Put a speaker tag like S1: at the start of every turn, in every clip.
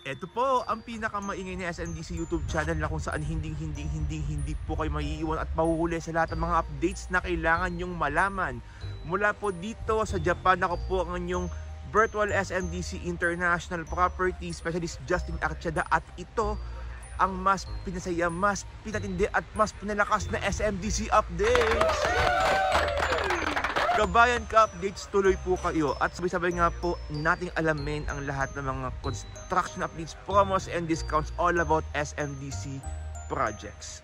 S1: Ito po ang pinakamaingay na SMDC YouTube channel na kung saan hindi po kayo maiiwan at mahuhuli sa lahat ng mga updates na kailangan nyong malaman. Mula po dito sa Japan, ako po ang inyong virtual SMDC International Property Specialist Justin Archada, at ito ang mas pinasaya, mas pinatindi at mas pinalakas na SMDC updates. Kabayan Ka Updates, tuloy po kayo at sabay-sabay nga po nating alamin ang lahat ng mga construction updates, promos and discounts all about SMDC projects.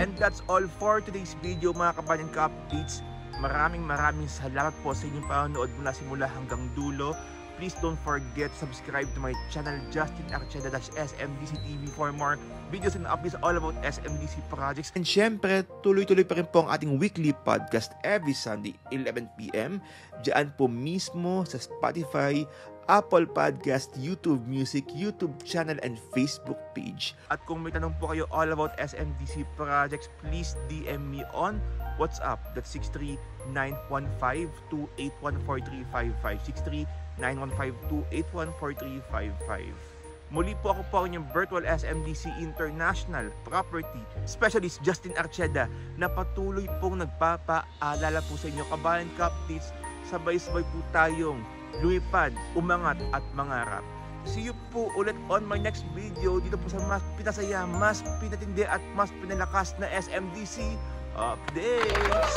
S1: And that's all for today's video mga kabayan ka-updates. Maraming salamat po sa inyong panonood mula simula hanggang dulo. Please don't forget to subscribe to my channel Justin Archeda SMDC TV for more videos and updates all about SMDC projects. And syempre, tuloy-tuloy pa rin po ang ating weekly podcast every Sunday 11 PM. Diyan po mismo sa Spotify, Apple Podcast, YouTube Music, YouTube channel, and Facebook page. At kung may tanong po kayo all about SMDC projects, please DM me on WhatsApp. That's 6391528143555. 6391528143555. Muli po ako po ang inyong virtual SMDC International Property Specialist Justin Archeda na patuloy pong nagpapaalala po sa inyo kabayan ka-updates, sabay-sabay po tayong lumipad, umangat at mangarap. See you po ulit on my next video dito po sa mas pinasaya, mas pinatindi at mas pinalakas na SMDC updates.